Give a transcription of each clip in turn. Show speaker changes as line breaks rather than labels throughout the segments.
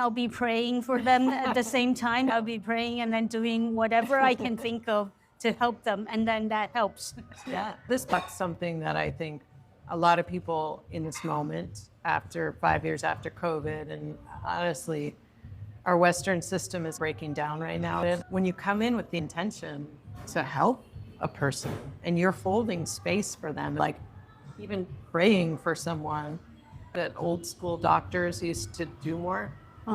I'll be praying for them at the same time. I'll be praying and then doing whatever I can think of to help them. And then that helps.
Yeah, this is something that I think a lot of people in this moment, after 5 years after COVID, and honestly, our Western system is breaking down right now. When you come in with the intention to help a person and you're holding space for them, like even praying for someone that old school doctors used to do more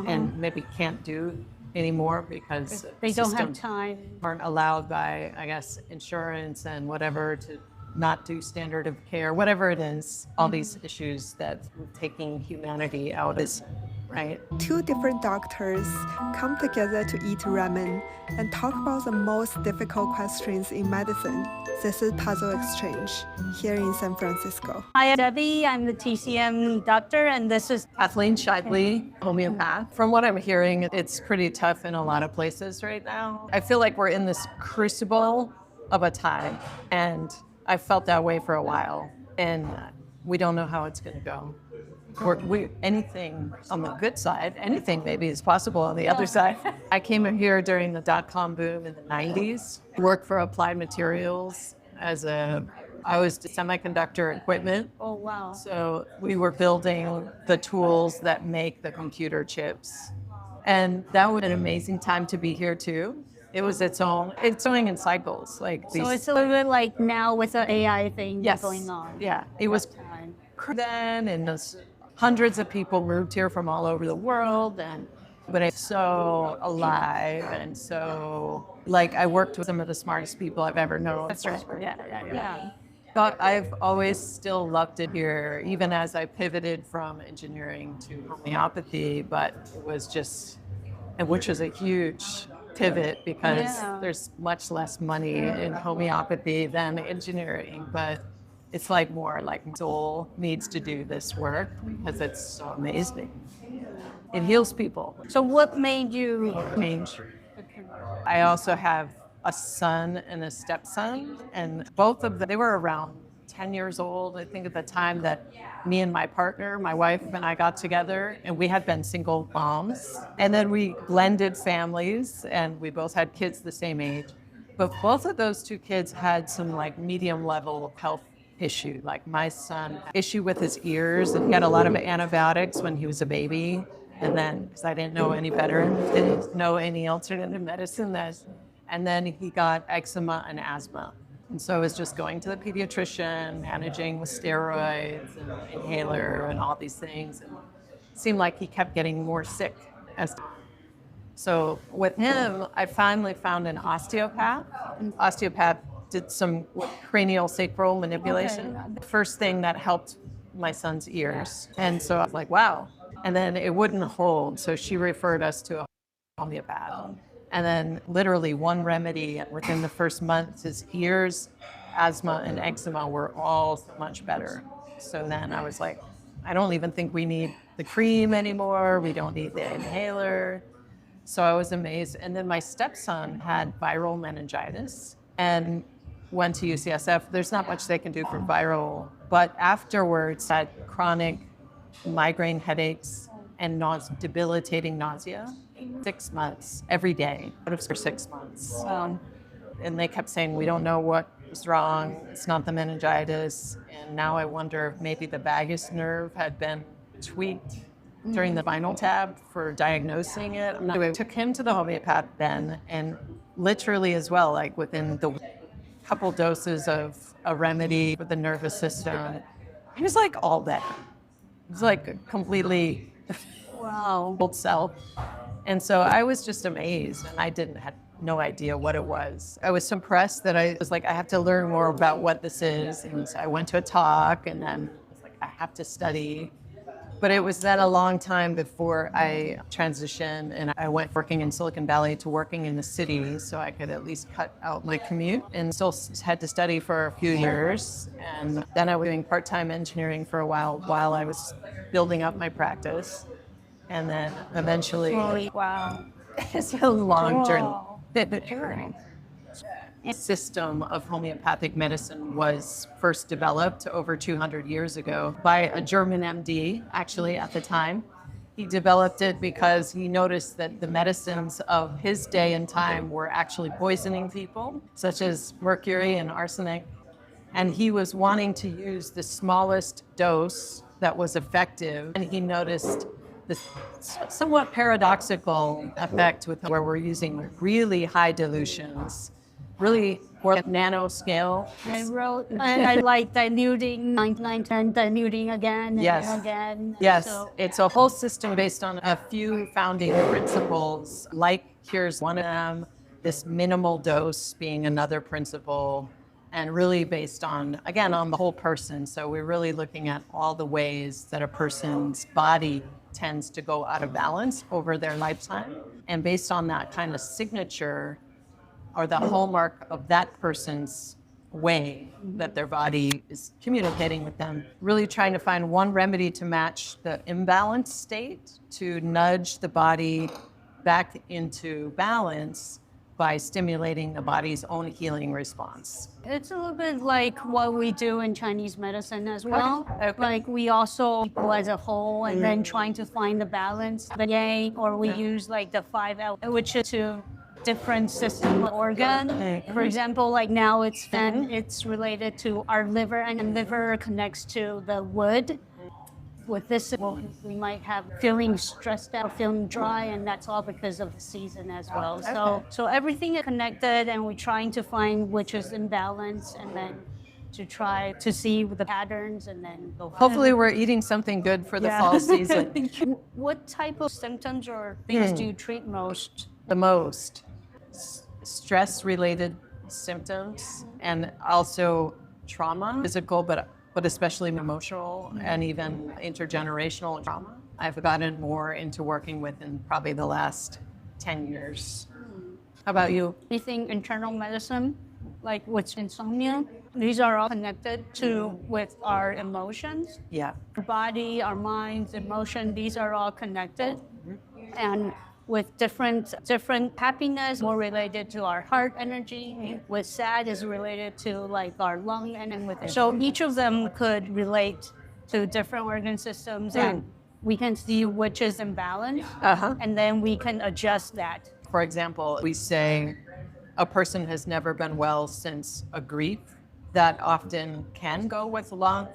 and maybe can't do anymore because
they don't have time,
aren't allowed by, I guess, insurance and whatever to not do standard of care, whatever it is, all these issues that taking humanity out is, right?
Two different doctors come together to eat ramen and talk about the most difficult questions in medicine. This is Puzzle Exchange here in San Francisco.
Hi, I'm Debbie. I'm the TCM doctor, and this is
Kathleen Scheible, homeopath. From what I'm hearing, it's pretty tough in a lot of places right now. I feel like we're in this crucible of a time, and I felt that way for a while, and we don't know how it's going to go. Anything on the good side, anything maybe is possible on the other side. I came here during the dot-com boom in the 90s, worked for Applied Materials I was semiconductor equipment.
oh wow.
So we were building the tools that make the computer chips. And that was an amazing time to be here too. It was it's going in cycles.
So it's a little bit like now with the AI thing going on.
Yeah, it was then, and hundreds of people moved here from all over the world, but it's so alive and so I worked with some of the smartest people I've ever known.
That's right. Yeah.
But I've always still loved it here, even as I pivoted from engineering to homeopathy, but which was a huge pivot because there's much less money in homeopathy than engineering, but it's more like my soul needs to do this work because it's so amazing. It heals people.
So what made you
change? I also have a son and a stepson, and both of them, they were around 10 years old, I think, at the time that me and my partner, my wife and I got together, and we had been single moms. And then we blended families, and we both had kids the same age. But both of those two kids had some medium level health issue. My son, issue with his ears, and he had a lot of antibiotics when he was a baby. And then, because I didn't know any better, didn't know any alternative medicine, and then he got eczema and asthma. And so I was just going to the pediatrician, managing with steroids and inhaler and all these things. And it seemed like he kept getting more sick. So with him, I finally found an osteopath. Osteopath did some cranial sacral manipulation. Okay. The first thing that helped my son's ears. And so I was like, wow. And then it wouldn't hold. So she referred us to a homeopath. And then literally one remedy, and within the first month, his ears, asthma, and eczema were all so much better. So then I was like, I don't even think we need the cream anymore. We don't need the inhaler. So I was amazed. And then my stepson had viral meningitis and went to UCSF. There's not much they can do for viral, but afterwards had chronic migraine headaches and debilitating nausea. 6 months, every day, for 6 months. And they kept saying, we don't know what was wrong. It's not the meningitis. And now I wonder if maybe the vagus nerve had been tweaked during the spinal tap for diagnosing it. I took him to the homeopath then, and literally as well, within the couple doses of a remedy for the nervous system, he was all better. It was completely old self. And so I was just amazed, and I had no idea what it was. I was so impressed that I was I have to learn more about what this is. And so I went to a talk, and then I was I have to study. But it was then a long time before I transitioned, and I went working in Silicon Valley to working in the city so I could at least cut out my commute, and still had to study for a few years. And then I was doing part-time engineering for a while I was building up my practice. And then eventually, it's a long journey. The system of homeopathic medicine was first developed over 200 years ago by a German MD, actually, at the time. He developed it because he noticed that the medicines of his day and time were actually poisoning people, such as mercury and arsenic. And he was wanting to use the smallest dose that was effective. And he noticed this somewhat paradoxical effect with where we're using really high dilutions, really for nanoscale.
I wrote, and I like diluting, 9910, diluting again
Yes.
and again.
Yes,
So,
it's a whole system based on a few founding principles, like here's one of them, this minimal dose being another principle, and really based on, again, on the whole person. So we're really looking at all the ways that a person's body tends to go out of balance over their lifetime. And based on that kind of signature or the hallmark of that person's way that their body is communicating with them, really trying to find one remedy to match the imbalanced state, to nudge the body back into balance by stimulating the body's own healing response.
it's a little bit like what we do in Chinese medicine as well.
Okay.
Like we also go as a whole and then trying to find the balance, the yang, or we use like the 5L, which is to different system organ. For example, like now it's related to our liver, and liver connects to the wood. With this, we might have feeling stressed out, feeling dry, and that's all because of the season as well. So everything is connected, and we're trying to find which is in balance, and then to try to see the patterns, and then go.
Hopefully we're eating something good for the fall season.
What type of symptoms or things do you treat most?
The most stress-related symptoms, and also trauma, physical, but especially emotional and even intergenerational trauma. I've gotten more into working with in probably the last 10 years. How about you?
Anything internal medicine, like with insomnia, these are all connected with our emotions.
Yeah.
Our body, our minds, emotion, these are all connected. And with different happiness, more related to our heart energy. With sad is related to like our lung, and with so each of them could relate to different organ systems, and we can see which is imbalanced, and then we can adjust that.
For example, we say a person has never been well since a grief. That often can go with lung,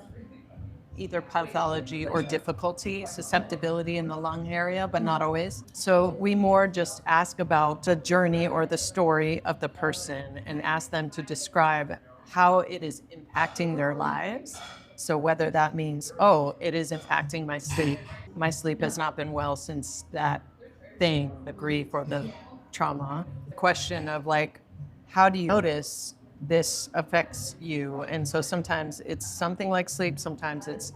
either pathology or difficulty, susceptibility in the lung area, but not always. So we more just ask about the journey or the story of the person and ask them to describe how it is impacting their lives. So whether that means, oh, it is impacting my sleep. My sleep has not been well since that thing, the grief or the trauma. Question of like, how do you notice this affects you? And so sometimes it's something like sleep, sometimes it's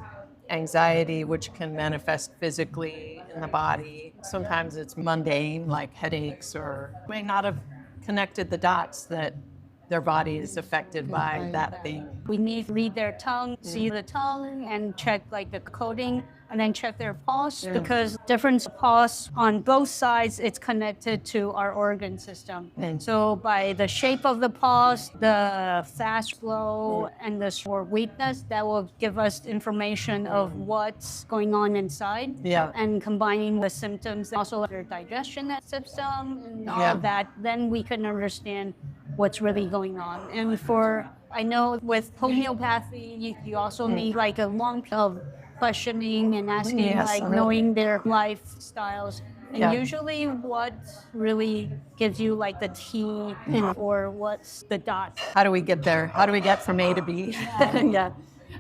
anxiety, which can manifest physically in the body. Sometimes it's mundane, like headaches, or may not have connected the dots that their body is affected by that thing.
We need to read their tongue, see the tongue, and check like the coding, and then check their pulse, because different pulse on both sides, it's connected to our organ system. And so by the shape of the pulse, the fast flow, and the or weakness, that will give us information of what's going on inside.
Yeah.
And combining the symptoms, also their digestion system, and all of that, then we can understand what's really going on. And I know with homeopathy, you also need like a long period of questioning and asking, knowing their lifestyles. And usually what really gives you like the T or what's the dot.
How do we get there? How do we get from A to B?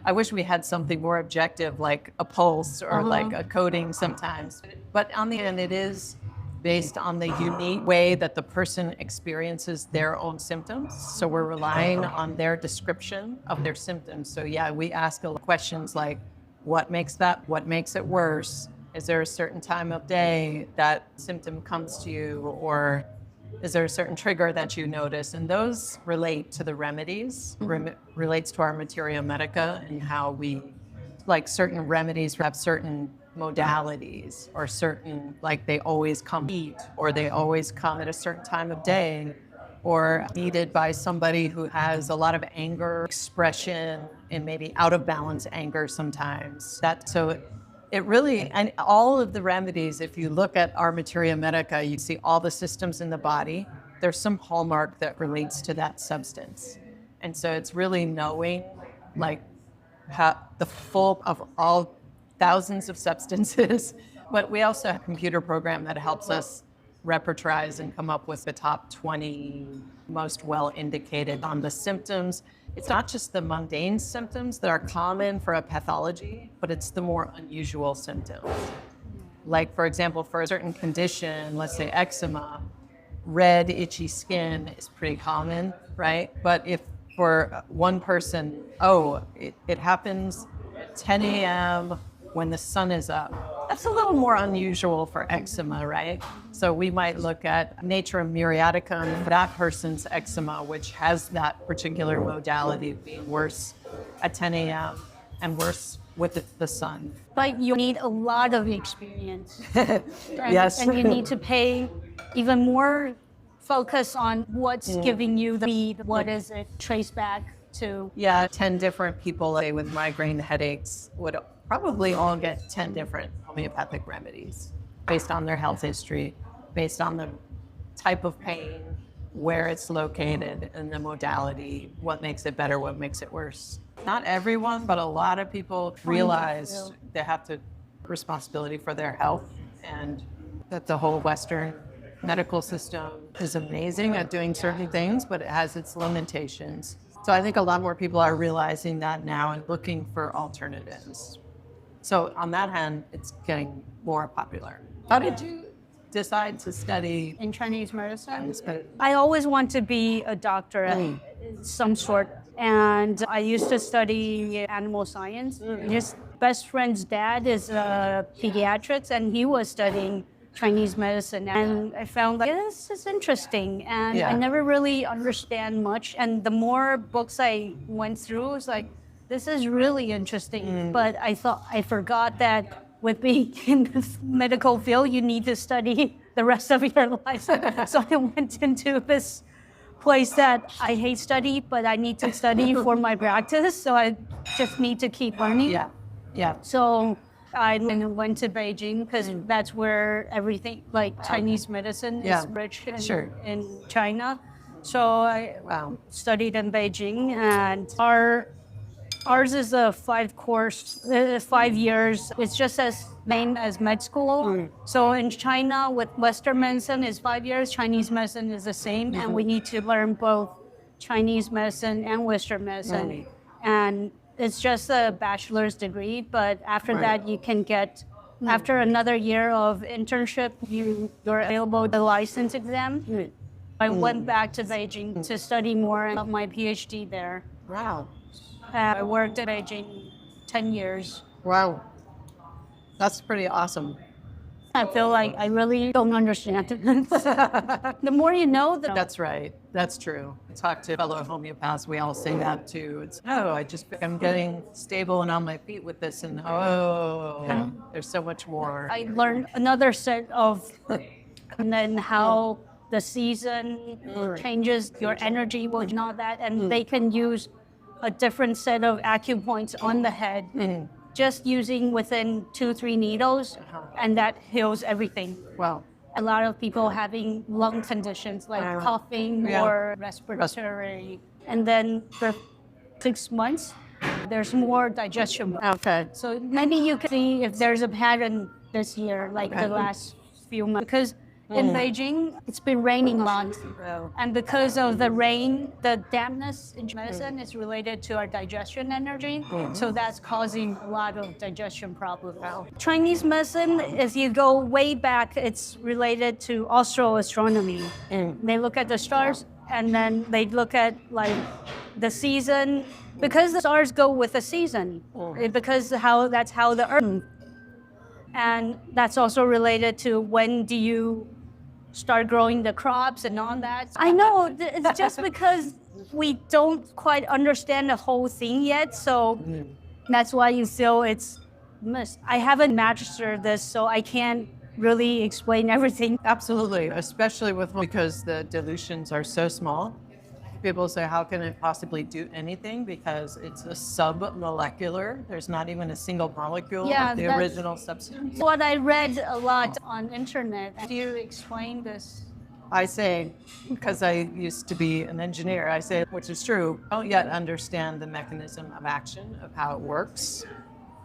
I wish we had something more objective, like a pulse or like a coding sometimes. But on the end, it is based on the unique way that the person experiences their own symptoms. So we're relying on their description of their symptoms. So we ask questions like, what makes it worse? Is there a certain time of day that symptom comes to you? Or is there a certain trigger that you notice? And those relate to the remedies, relates to our materia medica, and how we, like certain remedies have certain modalities, or certain, like they always come eat, or they always come at a certain time of day, or needed by somebody who has a lot of anger expression and maybe out of balance anger sometimes. So It really, and all of the remedies, if you look at our Materia Medica, you see all the systems in the body. There's some hallmark that relates to that substance. And so it's really knowing like how the full of all thousands of substances. But we also have a computer program that helps us repertorize and come up with the top 20 most well indicated on the symptoms. It's not just the mundane symptoms that are common for a pathology, but it's the more unusual symptoms. Like, for example, for a certain condition, let's say eczema, red, itchy skin is pretty common, right? But if for one person, it happens at 10 a.m. when the sun is up. That's a little more unusual for eczema, right? So we might look at Natrium muriaticum for that person's eczema, which has that particular modality being worse at 10 a.m. and worse with the sun.
But you need a lot of experience.
Yes.
And you need to pay even more focus on what's giving you the lead, what is it traced back to.
Yeah, 10 different people say, with migraine headaches would probably all get 10 different homeopathic remedies based on their health history, based on the type of pain, where it's located, and the modality, what makes it better, what makes it worse. Not everyone, but a lot of people realize they have to responsibility for their health, and that the whole Western medical system is amazing at doing certain things, but it has its limitations. So I think a lot more people are realizing that now and looking for alternatives. So on that hand, it's getting more popular. How did you decide to study
In Chinese medicine?
Chinese?
I always want to be a doctor of some sort. And I used to study animal science. His best friend's dad is pediatrics, and he was studying Chinese medicine. And I found like, this is interesting. And I never really understand much. And the more books I went through, it was like, this is really interesting. But I forgot that with being in this medical field, you need to study the rest of your life. So I went into this place that I hate study, but I need to study for my practice. So I just need to keep learning.
Yeah.
So I went to Beijing because that's where everything, like Chinese medicine, is rich in China. So I studied in Beijing, and ours is a 5 years. It's just as main as med school. So in China, with Western medicine is 5 years, Chinese medicine is the same, and we need to learn both Chinese medicine and Western medicine. And it's just a bachelor's degree, but after that you can get, after another year of internship, you're available the license exam. I went back to Beijing to study more of my PhD there.
Wow.
I worked at Beijing 10 years.
Wow. That's pretty awesome.
I feel like I really don't understand it. The more you know,
That's right. That's true. I talk to fellow homeopaths. We all say that too. It's, I'm getting stable and on my feet with this. And there's so much more.
I learned another set of, and then how the season changes your energy, well, not that. And they can use a different set of acupoints on the head, just using within 2-3 needles, and that heals everything.
Wow.
A lot of people having lung conditions like coughing or respiratory. And then for 6 months, there's more digestion.
Okay.
So maybe you can see if there's a pattern this year, like the last few months. Because in Beijing, it's been raining a lot. And because of the rain, the dampness in medicine is related to our digestion energy. So that's causing a lot of digestion problems. Chinese medicine, if you go way back, it's related to astroastronomy. They look at the stars, and then they look at like the season, because the stars go with the season, because that's how the earth. And that's also related to when do you start growing the crops and all that. I know, it's just because we don't quite understand the whole thing yet, so that's why you feel it's missed. I haven't mastered this, so I can't really explain everything.
Absolutely, especially because the dilutions are so small. People say, how can it possibly do anything? Because it's a sub-molecular. There's not even a single molecule of the original substance.
What I read a lot on internet. Do you explain this?
I say, because I used to be an engineer, I say, which is true, don't yet understand the mechanism of action, of how it works.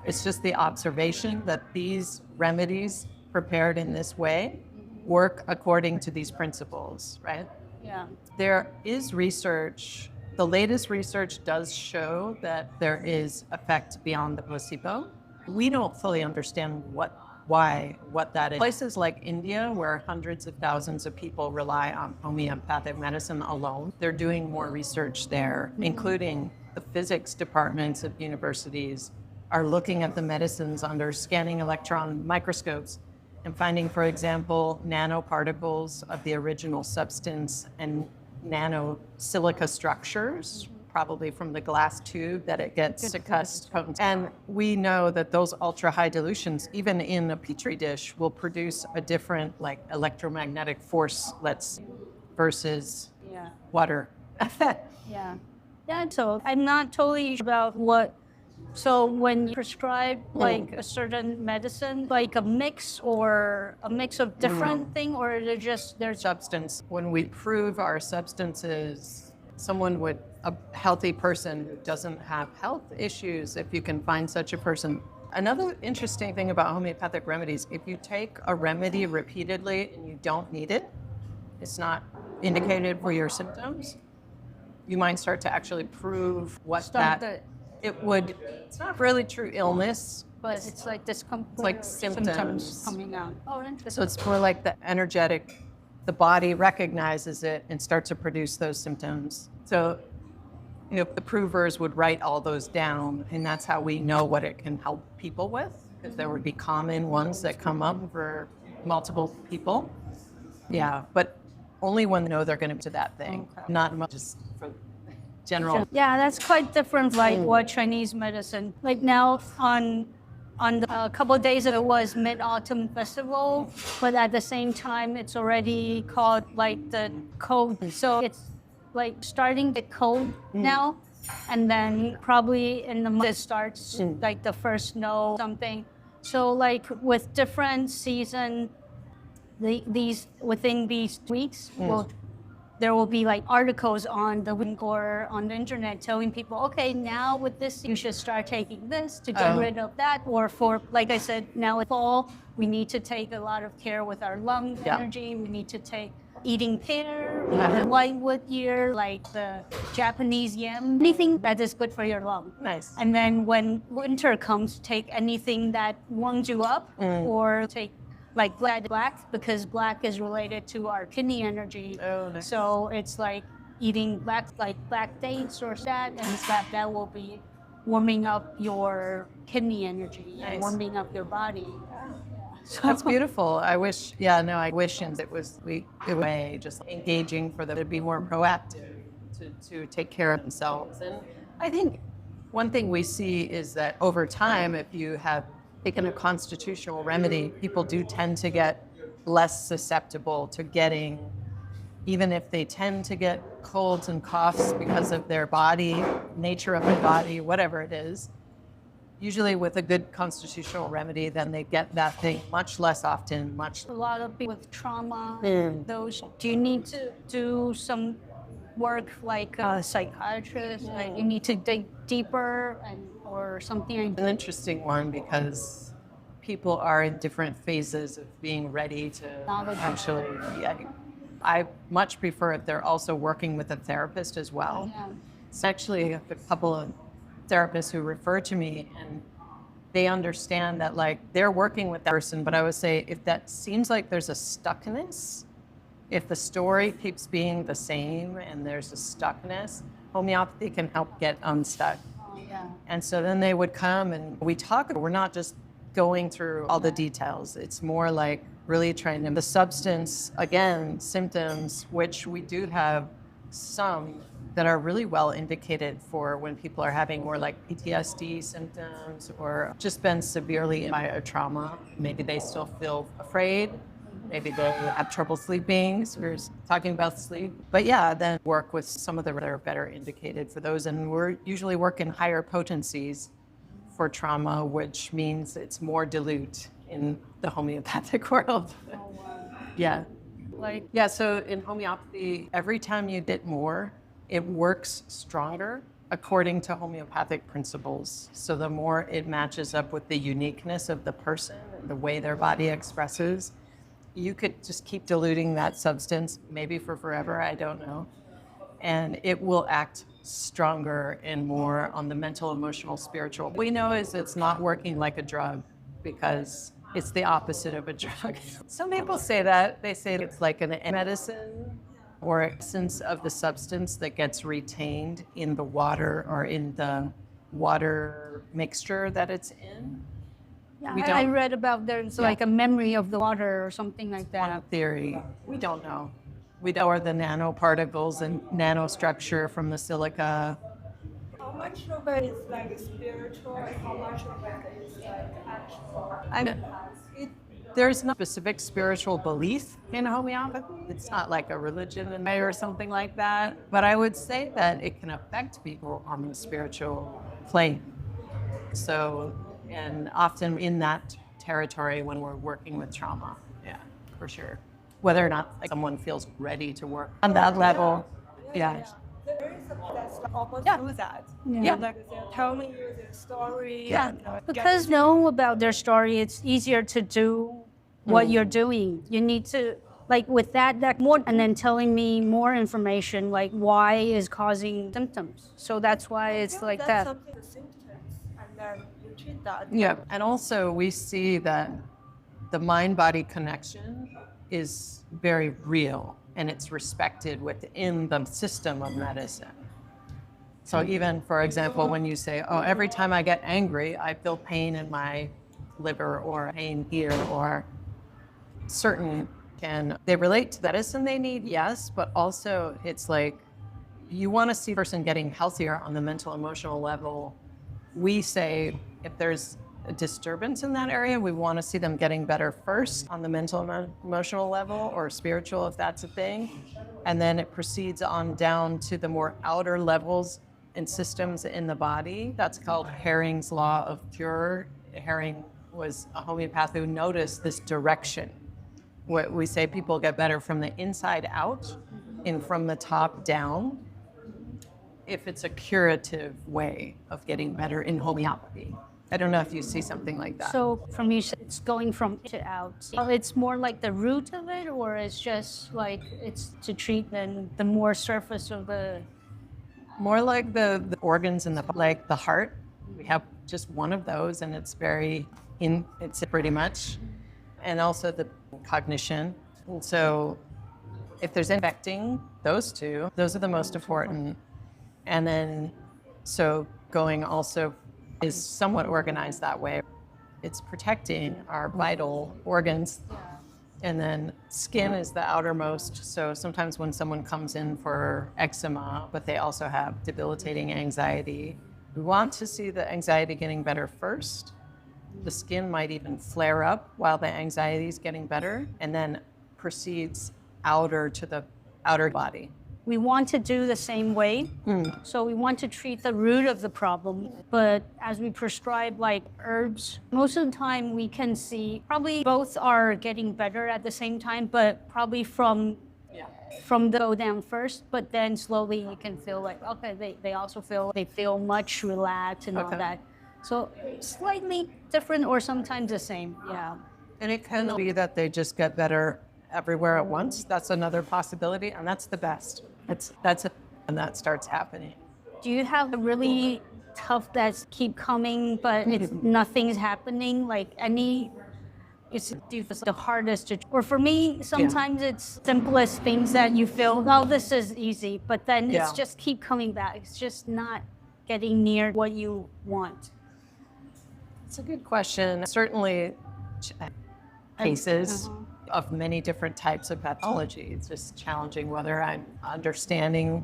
It's just the observation that these remedies prepared in this way work according to these principles, right?
Yeah.
There is research. The latest research does show that there is effect beyond the placebo. We don't fully understand what that is. Places like India, where hundreds of thousands of people rely on homeopathic medicine alone, they're doing more research there, including the physics departments of universities are looking at the medicines under scanning electron microscopes and finding, for example, nanoparticles of the original substance and nano silica structures, probably from the glass tube that it gets to cust. And we know that those ultra high dilutions, even in a petri dish, will produce a different like electromagnetic force, versus water.
Yeah. Yeah, so I'm not totally sure about what. So when you prescribe like a certain medicine, like a mix of different thing, or is it just there's
substance? When we prove our substances, a healthy person who doesn't have health issues, if you can find such a person. Another interesting thing about homeopathic remedies, if you take a remedy repeatedly and you don't need it, it's not indicated for your symptoms, you might start to actually prove it's not really true illness,
but it's like discomfort.
It's like symptoms
coming out. Oh, interesting.
So it's more like the body recognizes it and starts to produce those symptoms. So, the provers would write all those down, and that's how we know what it can help people with, because there would be common ones that come up for multiple people. Yeah, but only when they know they're going to do that thing, not much just for general.
Yeah, that's quite different, like what Chinese medicine. Like now on a couple of days ago was Mid-Autumn Festival, but at the same time it's already called like the cold. So it's like starting to get cold now, and then probably in the month it starts like the first snow something. So like with different season, within these weeks there will be like articles on the link or on the internet telling people, okay, now with this, you should start taking this to get rid of that. Or for, like I said, now it's fall, we need to take a lot of care with our lung energy. We need to take eating pear, whitewood here, like the Japanese yam, anything that is good for your lung.
Nice.
And then when winter comes, take anything that warms you up, or take like black, because black is related to our kidney energy.
Oh, nice.
So it's like eating black dates or that, and that will be warming up your kidney energy and warming up your body. So
that's beautiful. I wish it was just engaging for them to be more proactive, to take care of themselves. And I think one thing we see is that over time, if you have taken a constitutional remedy, people do tend to get less susceptible to getting, even if they tend to get colds and coughs because of their body, nature of the body, whatever it is. Usually with a good constitutional remedy, then they get that thing much less often,
a lot of people with trauma, do you need to do some work like a psychiatrist? Like you need to dig deeper or something?
An interesting one, because people are in different phases of being ready to actually, I much prefer if they're also working with a therapist as well. Yeah. It's actually a couple of therapists who refer to me, and they understand that like they're working with that person, but I would say if that seems like there's a stuckness, if the story keeps being the same and there's a stuckness, homeopathy can help get unstuck. And so then they would come and we talk. We're not just going through all the details. It's more like really trying to, the substance, again, symptoms, which we do have some that are really well indicated for when people are having more like PTSD symptoms or just been severely by a trauma. Maybe they still feel afraid. maybe they have trouble sleeping. So we're talking about sleep. But yeah, then work with some of the that are better indicated for those. And we're usually working higher potencies for trauma, which means it's more dilute in the homeopathic world. Yeah. Yeah, so in homeopathy, every time you get more, it works stronger according to homeopathic principles. So the more it matches up with the uniqueness of the person, the way their body expresses, you could just keep diluting that substance, maybe for forever, I don't know. And it will act stronger and more on the mental, emotional, spiritual. What we know is it's not working like a drug because it's the opposite of a drug. Some people say that. They say it's like a medicine or essence of the substance that gets retained in the water or in the water mixture that it's in.
Yeah, I read about there's like a memory of the water or something like that.
One theory. We don't know. We know are the nanoparticles and nanostructure from the silica.
How much of it is like spiritual and how much of it is like actual?
There's no specific spiritual belief in homeopathy. It's not like a religion in way or something like that. But I would say that it can affect people on the spiritual plane. So, and often in that territory when we're working with trauma, yeah, for sure. Whether or not someone feels ready to work on that level, yeah.
There is a that's almost do that.
Yeah.
Like they're telling you their story.
Yeah,
And,
because know about their story, it's easier to do what you're doing. You need to, like with that more, and then telling me more information, like why is causing symptoms. So that's why it's like
that's
that.
something the symptoms, and then you treat that.
Yeah, and also we see that the mind-body connection is very real and it's respected within the system of medicine. So even, for example, when you say, oh, every time I get angry, I feel pain in my liver or pain here or certain, and they relate to the medicine they need, yes, but also it's like you want to see a person getting healthier on the mental, emotional level. We say if there's a disturbance in that area, we want to see them getting better first on the mental, emotional level or spiritual, if that's a thing. And then it proceeds on down to the more outer levels and systems in the body. That's called Herring's Law of Cure. Herring was a homeopath who noticed this direction. What we say people get better from the inside out and from the top down if it's a curative way of getting better in homeopathy. I don't know if you see something like that.
So from you, it's going from to out. So it's more like the root of it, or it's just like it's to treat then the more surface of the.
More like the organs in like the heart. We have just one of those, and it's it's pretty much, and also the cognition. And so, if there's infecting those two, those are the most important. And then, so going also is somewhat organized that way. It's protecting our vital organs. And then skin is the outermost. So sometimes when someone comes in for eczema, but they also have debilitating anxiety, we want to see the anxiety getting better first. The skin might even flare up while the anxiety is getting better and then proceeds outer to the outer body.
We want to do the same way. So we want to treat the root of the problem. But as we prescribe like herbs, most of the time we can see probably both are getting better at the same time, but probably from the go down first, but then slowly you can feel like, okay, they also feel much relaxed and all that. So slightly different or sometimes the same, yeah.
And it can be that they just get better everywhere at once. That's another possibility, and that's the best. That's it, and that starts happening.
Do you have a really tough that keep coming, but nothing's happening? Like it's the hardest to, or for me, sometimes it's simplest things that you feel, oh, this is easy, but then it's just keep coming back. It's just not getting near what you want.
It's a good question. Certainly cases of many different types of pathology. It's just challenging whether I'm understanding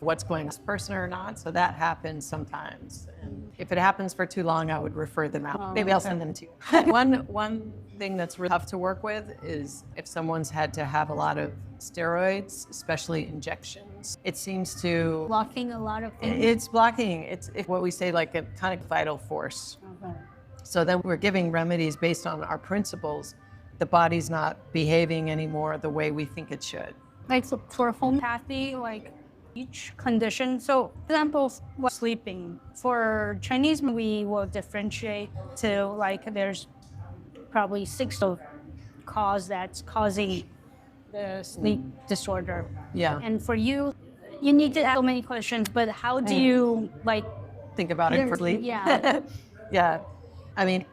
what's going on with this person or not. So that happens sometimes. And if it happens for too long, I would refer them out. Maybe I'll send them to you. One thing that's really tough to work with is if someone's had to have a lot of steroids, especially injections. It seems to
Blocking a lot of things.
it's blocking. It's what we say, like a kind of vital force.
Okay.
So then we're giving remedies based on our principles. The body's not behaving anymore the way we think it should.
Like for homeopathy, like each condition. So, for example, sleeping. For Chinese, we will differentiate to like there's probably 6 of cause that's causing the sleep disorder.
Yeah.
And for you, you need to ask so many questions. But how do you like
Think about it for sleep.
Yeah.
Yeah. I mean,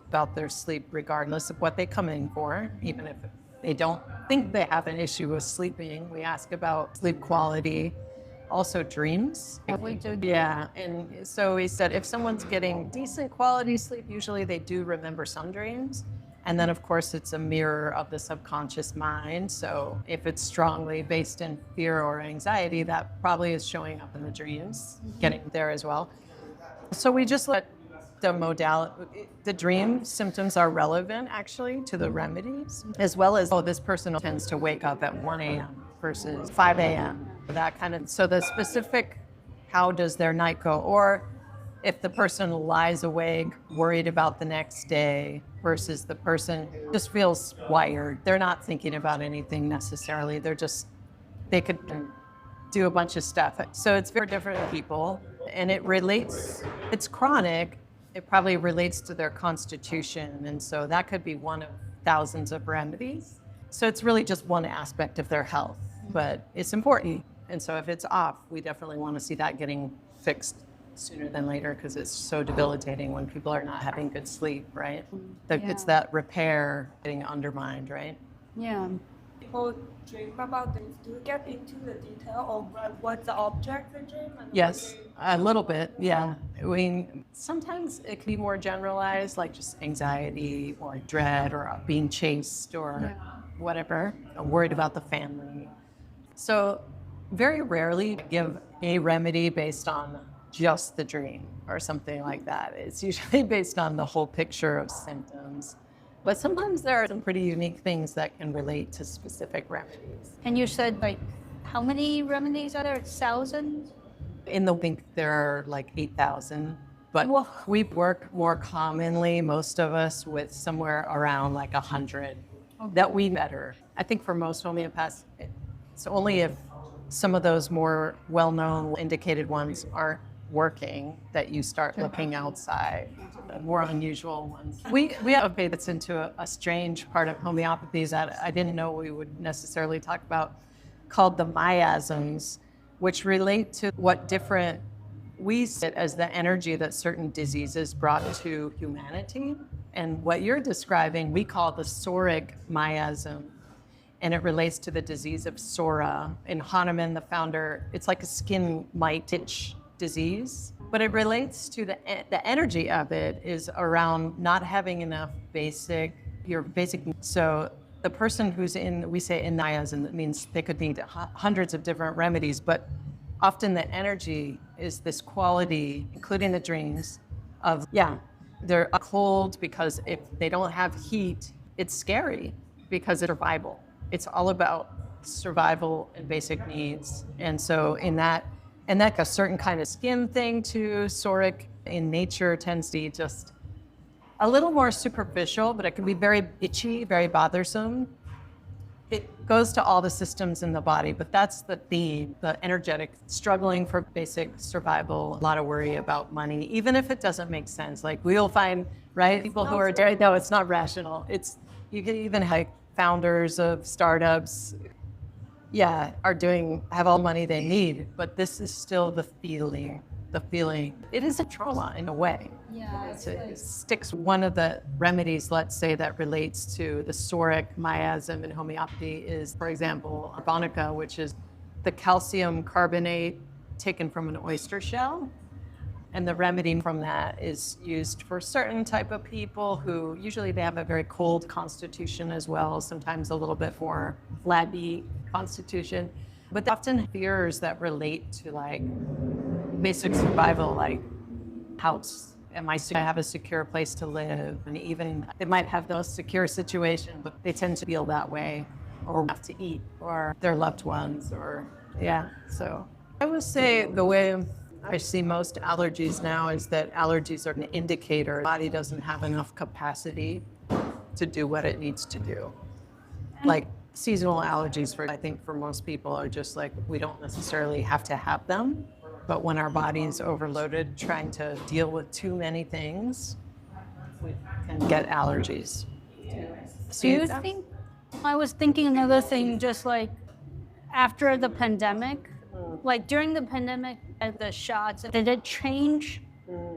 about their sleep, regardless of what they come in for, even if they don't think they have an issue with sleeping, we ask about sleep quality, also dreams.
We do.
Yeah, and so we said if someone's getting decent quality sleep, usually they do remember some dreams. And then, of course, it's a mirror of the subconscious mind. So if it's strongly based in fear or anxiety, that probably is showing up in the dreams, getting there as well. So we just let the dream symptoms are relevant actually to the remedies, as well as, this person tends to wake up at 1 a.m. versus 5 a.m. That kind of, so the specific, how does their night go? Or if the person lies awake, worried about the next day versus the person who just feels wired. They're not thinking about anything necessarily. They could do a bunch of stuff. So it's very different people and it's chronic. It probably relates to their constitution. And so that could be one of thousands of remedies. So it's really just one aspect of their health, but it's important. And so if it's off, we definitely want to see that getting fixed sooner than later because it's so debilitating when people are not having good sleep, right? It's that repair getting undermined, right?
Yeah.
People dream about things. Do you get into the detail of what's the object they dream?
Yes, a little bit, yeah. I mean, sometimes it can be more generalized, like just anxiety or dread or being chased or whatever, worried about the family. So very rarely give a remedy based on just the dream or something like that. It's usually based on the whole picture of symptoms. But sometimes there are some pretty unique things that can relate to specific remedies.
And you said like, how many remedies are there? 1,000?
I think there are like 8,000. But
Whoa.
we work more commonly, most of us, with somewhere around like 100 that we better. I think for most homeopaths, it's only if some of those more well-known indicated ones aren't working that you start looking outside, the more unusual ones. We have a bit that's into a strange part of homeopathy that I didn't know we would necessarily talk about, called the miasms, which relate to what different we see it as the energy that certain diseases brought to humanity. And what you're describing, we call the psoric miasm. And it relates to the disease of psora. And Hahnemann, the founder, it's like a skin mite itch disease. But it relates to the energy of it is around not having enough your basic. So the person who's we say in miasm, that means they could need hundreds of different remedies, but often the energy is this quality, including the dreams, of, they're cold because if they don't have heat, it's scary because it's survival. It's all about survival and basic needs. And so in that a certain kind of skin thing too, psoric in nature tends to be just a little more superficial, but it can be very itchy, very bothersome. It goes to all the systems in the body, but that's the theme, the energetic, struggling for basic survival, a lot of worry about money, even if it doesn't make sense. Like we'll find, right, people who are, no, it's not rational. You can even have founders of startups, have all the money they need, but this is still the feeling. It is a trauma in a way.
Yeah.
It sticks. One of the remedies, let's say, that relates to the psoric miasm in homeopathy is, for example, arbonica, which is the calcium carbonate taken from an oyster shell. And the remedy from that is used for certain type of people who usually they have a very cold constitution as well, sometimes a little bit more flabby constitution, but often fears that relate to like basic survival, like house I have a secure place to live? And even they might have those secure situations, but they tend to feel that way, or have to eat, or their loved ones, or yeah. So I would say the way I see most allergies now is that allergies are an indicator the body doesn't have enough capacity to do what it needs to do. Like seasonal allergies, I think for most people are just like, we don't necessarily have to have them, but when our body is overloaded trying to deal with too many things, we can get allergies.
Do you think, I was thinking another thing, just like after the pandemic, like during the pandemic, the shots, did it change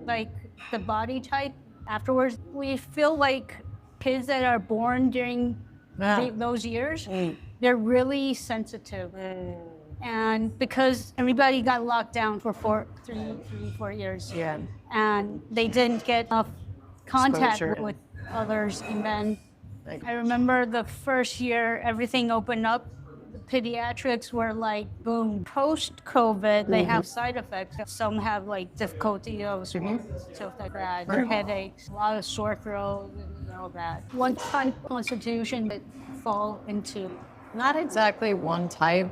like the body type afterwards? We feel like kids that are born during those years, they're really sensitive. And because everybody got locked down for 4 years, and they didn't get enough contact with others. And then I remember the first year everything opened up, pediatrics were like, boom. Post-COVID, they have side effects. Some have like difficulty of stuff like that, headaches, a lot of sore throat, and all that. What type of constitution that fall into?
Not exactly one type,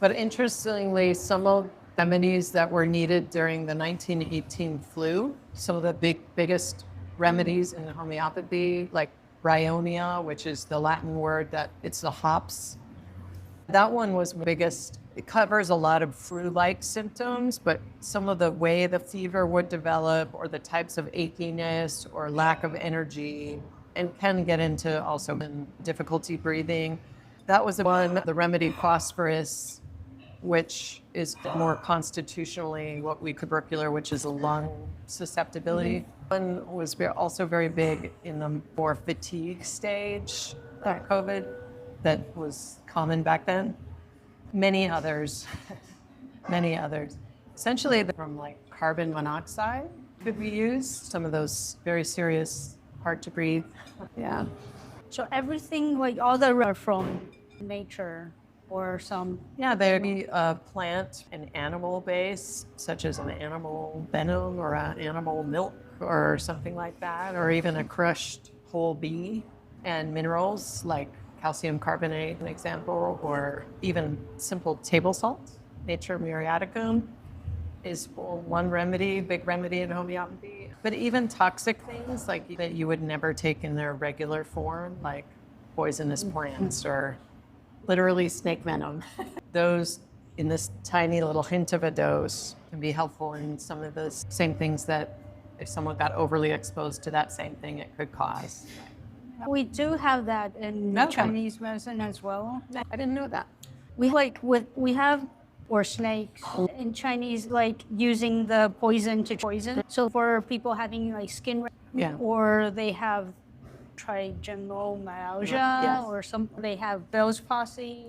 but interestingly, some of the remedies that were needed during the 1918 flu, some of the biggest remedies in homeopathy, like bryonia, which is the Latin word that it's the hops. That one was the biggest. It covers a lot of flu-like symptoms, but some of the way the fever would develop or the types of achiness or lack of energy, and can get into also difficulty breathing. That was the one, the remedy phosphorus, which is more constitutionally what we tubercular, which is a lung susceptibility. One was also very big in the more fatigue stage, COVID, that was common back then. Many others. Essentially from like carbon monoxide could be used. Some of those very serious, hard to breathe. Yeah.
So everything, like all the are from nature or some?
Yeah, there'd be a plant and animal base, such as an animal venom or an animal milk or something like that, or even a crushed whole bee, and minerals like calcium carbonate, an example, or even simple table salt, nature muriaticum, is one remedy, big remedy in homeopathy. But even toxic things like that you would never take in their regular form, like poisonous plants or literally snake venom. Those in this tiny little hint of a dose can be helpful in some of the same things that if someone got overly exposed to that same thing, it could cause.
We do have that in Chinese medicine as well.
I didn't know that.
We have or snakes in Chinese, like using the poison to poison. So for people having like skin, or they have trigemomyalgia, or some they have Bell's palsy.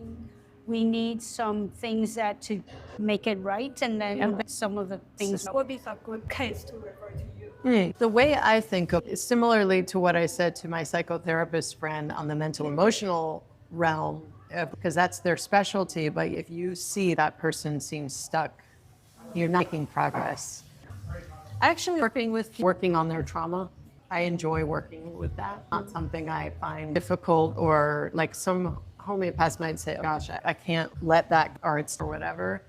We need some things that to make it right, and then some of the things.
What would be a good case to refer to you?
The way I think of it, similarly to what I said to my psychotherapist friend on the mental emotional realm, because that's their specialty, but if you see that person seems stuck, you're not making progress. Actually working on their trauma, I enjoy working with that. Not something I find difficult, or like some homeopaths might say, gosh, I can't let that arts or whatever.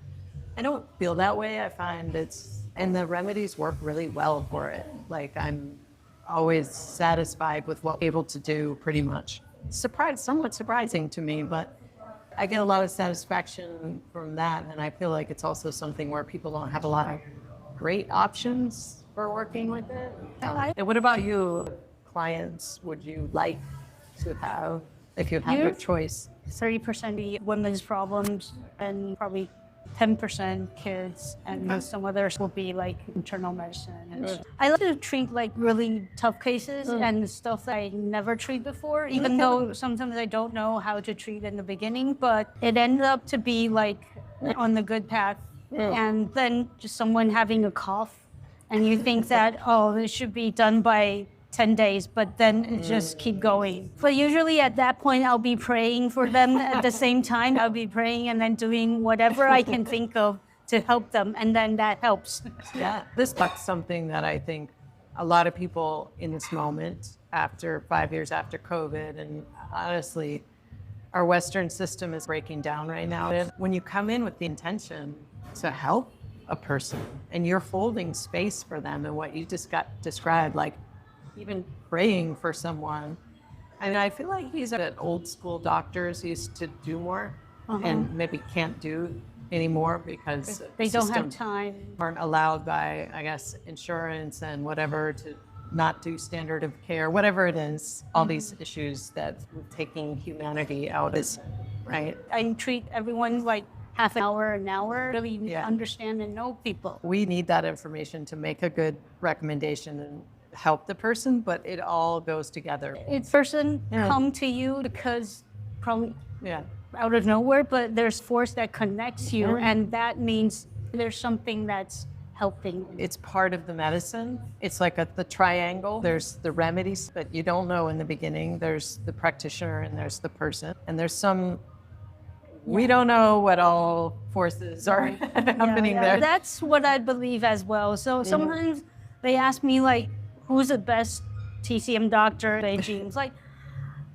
I don't feel that way. I find and the remedies work really well for it. Like I'm always satisfied with what I'm able to do pretty much. Somewhat surprising to me, but I get a lot of satisfaction from that. And I feel like it's also something where people don't have a lot of great options for working with it. And what about you? Clients would you like to have if you have a choice?
30% women's problems and probably 10% kids, and some others will be like internal medicine. I like to treat like really tough cases and stuff that I never treat before, even though sometimes I don't know how to treat in the beginning, but it ended up to be like on the good path. And then just someone having a cough, and you think that, oh, this should be done by 10 days, but then it just keep going. But usually at that point, I'll be praying for them at the same time. I'll be praying and then doing whatever I can think of to help them, and then that helps.
Yeah, this is something that I think a lot of people in this moment after 5 years after COVID, and honestly, our Western system is breaking down right now. When you come in with the intention to help a person and you're holding space for them and what you just got described, like even praying for someone. And I feel like these are old school doctors used to do more and maybe can't do anymore because
they don't have
systems
time.
aren't allowed by, I guess, insurance and whatever to not do standard of care, whatever it is, all these issues that taking humanity out is, right?
I treat everyone like half an hour, really understand and know people.
We need that information to make a good recommendation and help the person, but it all goes together.
It's person come to you because probably
Yeah.
out of nowhere, but there's force that connects you, and that means there's something that's helping.
It's part of the medicine. It's like the triangle. There's the remedies, but you don't know in the beginning. There's the practitioner and there's the person. And there's some, we don't know what all forces are happening there.
That's what I believe as well. So sometimes they ask me like, who's the best TCM doctor in Beijing? It's like,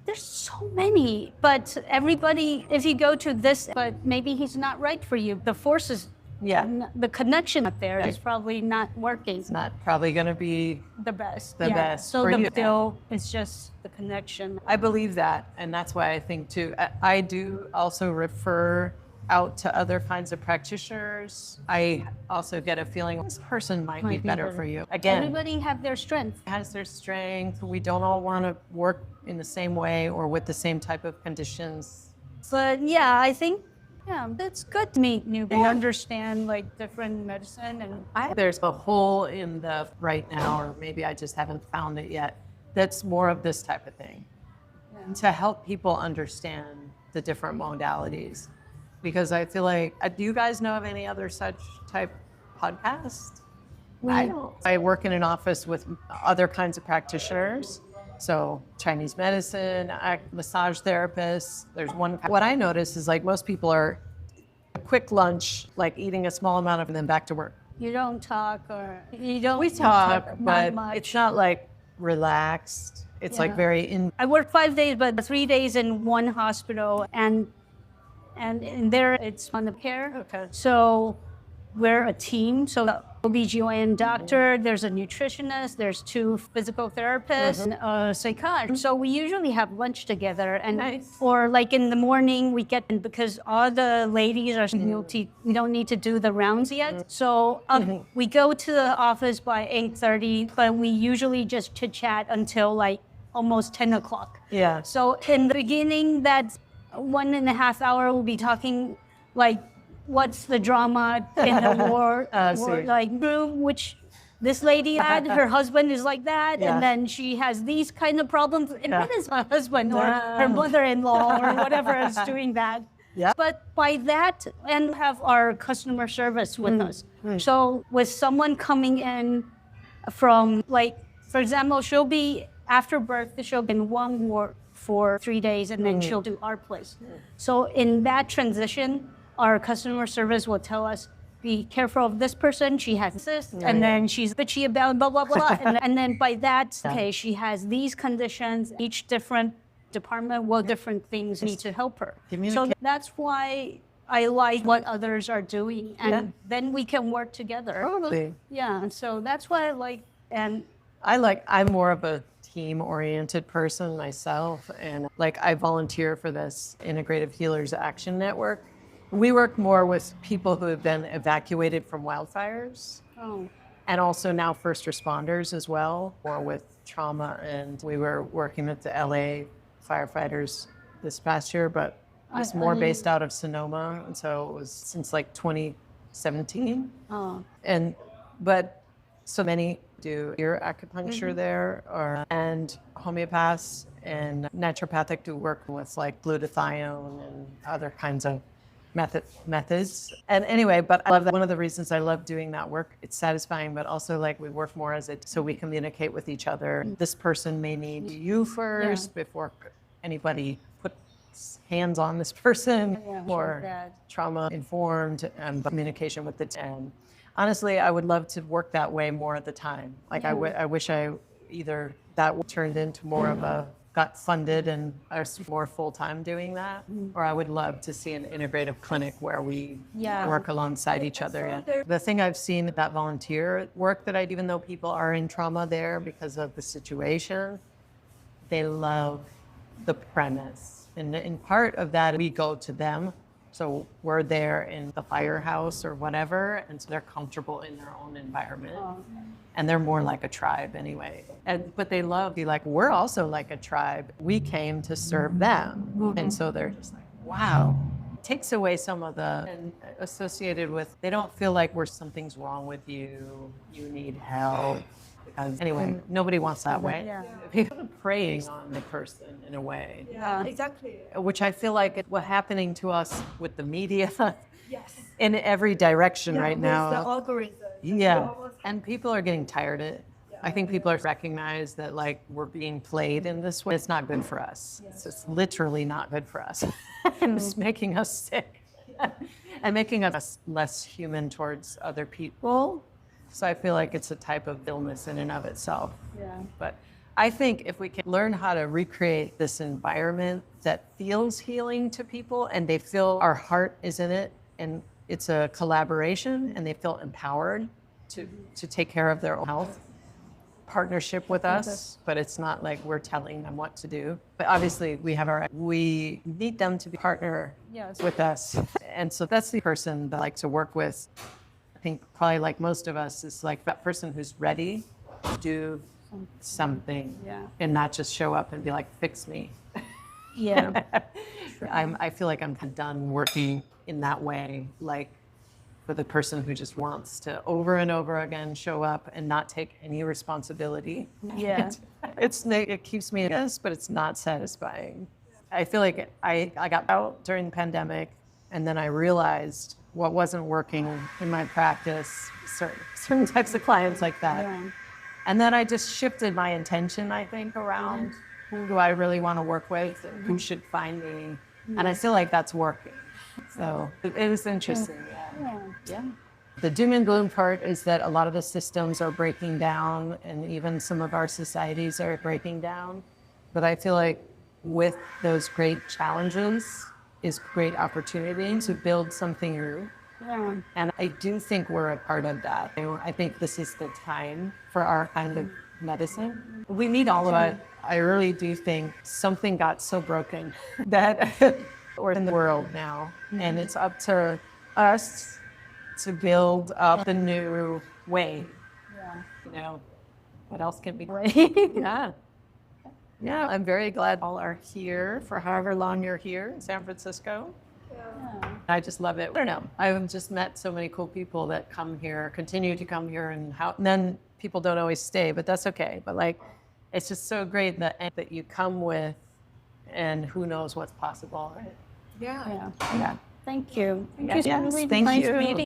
there's so many, but everybody, if you go to this, but maybe he's not right for you. The forces, the connection up there is probably not working.
It's not probably going to be
the best.
The best
So
for
the
you.
still, it's just the connection.
I believe that, and that's why I think too. I do also refer out to other kinds of practitioners. I also get a feeling this person might be better for you. Again,
Everybody have their strength.
has their strength. We don't all want to work in the same way or with the same type of conditions.
But yeah, I think that's good to meet new people, understand like different medicine, and
There's a hole in the right now, or maybe I just haven't found it yet, that's more of this type of thing. To help people understand the different modalities. Because I feel like, do you guys know of any other such type podcast? I don't. I work in an office with other kinds of practitioners. So Chinese medicine, massage therapists. There's one. What I notice is like most people are a quick lunch, like eating a small amount of, and then back to work.
you don't talk or you don't.
We talk,
not
but
much.
it's not like relaxed. It's like very
I work 5 days, but 3 days in one hospital, and in there it's on the care.
Okay.
So we're a team. So the OBGYN doctor, there's a nutritionist, there's 2 physical therapists, and a psychiatrist. So we usually have lunch together, and or like in the morning we get, because all the ladies are guilty. We don't need to do the rounds yet. So we go to the office by 8:30, but we usually just chit chat until like almost 10 o'clock.
Yeah.
So in the beginning, that 1.5 hours, we'll be talking like, what's the drama in the war, like room, which this lady had, her husband is like that, and then she has these kind of problems, and that is my husband or her mother-in-law or whatever is doing that.
Yeah.
But by that, and have our customer service with us. So with someone coming in from, like, for example, she'll be after birth, she'll be in one ward for 3 days, and then she'll do our place. So in that transition, our customer service will tell us, be careful of this person, she has this, and then she's bitchy about blah, blah, blah. and then by that, okay, she has these conditions, each different department, what different things need to help her. So that's why I like what others are doing, and then we can work together.
Totally.
Yeah, and so that's why I like, and
I'm more of a team-oriented person myself, and like I volunteer for this Integrative Healers Action Network. We work more with people who have been evacuated from wildfires, and also now first responders as well, or with trauma. And we were working with the LA firefighters this past year, but it's more based out of Sonoma, and so it was since like 2017. But so many do ear acupuncture there, and homeopaths and naturopathic do work with like glutathione and other kinds of methods. And anyway, but I love that. One of the reasons I love doing that work, it's satisfying, but also like we work more as so we communicate with each other. This person may need you first before anybody puts hands on this person, or trauma informed and communication with the team. Honestly, I would love to work that way more at the time. Like I wish I either that turned into more of a got funded and I was more full-time doing that, or I would love to see an integrative clinic where we work alongside each other. Yeah. The thing I've seen that volunteer work that I do, even though people are in trauma there because of the situation, they love the premise. And in part of that, we go to them. So we're there in the firehouse or whatever, and so they're comfortable in their own environment. And they're more like a tribe anyway. But they love, be like, we're also like a tribe. We came to serve them. And so they're just like, wow. It takes away some of the associated with, they don't feel like something's wrong with you, you need help. Because anyway, nobody wants that way. People are preying on the person in a way.
Yeah, exactly.
Which I feel like what's happening to us with the media
Yes.
in every direction right now.
The algorithm.
Yeah, and people are getting tired of it. I think people are recognize that like we're being played in this way. It's not good for us. It's literally not good for us. It's making us sick and making us less human towards other people. So I feel like it's a type of illness in and of itself.
Yeah.
But I think if we can learn how to recreate this environment that feels healing to people and they feel our heart is in it and it's a collaboration and they feel empowered to take care of their own health, partnership with us, but it's not like we're telling them what to do. But obviously we need them to be partner with us. And so that's the person that I like to work with. I think probably like most of us is like that person who's ready to do something and not just show up and be like, fix me.
Yeah.
I feel like I'm done working in that way, like for the person who just wants to over and over again show up and not take any responsibility.
Yeah.
It keeps me, yes, but it's not satisfying. I feel like I got out during the pandemic and then I realized what wasn't working in my practice, certain types of clients like that.
Yeah.
And then I just shifted my intention, I think, around who do I really want to work with and who should find me. And I feel like that's working. So it was interesting. Yeah. The doom and gloom part is that a lot of the systems are breaking down and even some of our societies are breaking down. But I feel like with those great challenges is great opportunity to build something new.
Yeah.
And I do think we're a part of that. I think this is the time for our kind of medicine. We need all of it. I really do think something got so broken that we're in the world now. And it's up to us to build up the new way.
Yeah.
You know, what else can be great? Yeah, I'm very glad all are here for however long you're here in San Francisco. I just love it. I don't know. I've just met so many cool people that come here, continue to come here, and then people don't always stay, but that's okay. But like, it's just so great that you come with, and who knows what's possible, right?
Yeah.
Yeah.
Thank you.
Yes,
Really
thank
nice
you.
meeting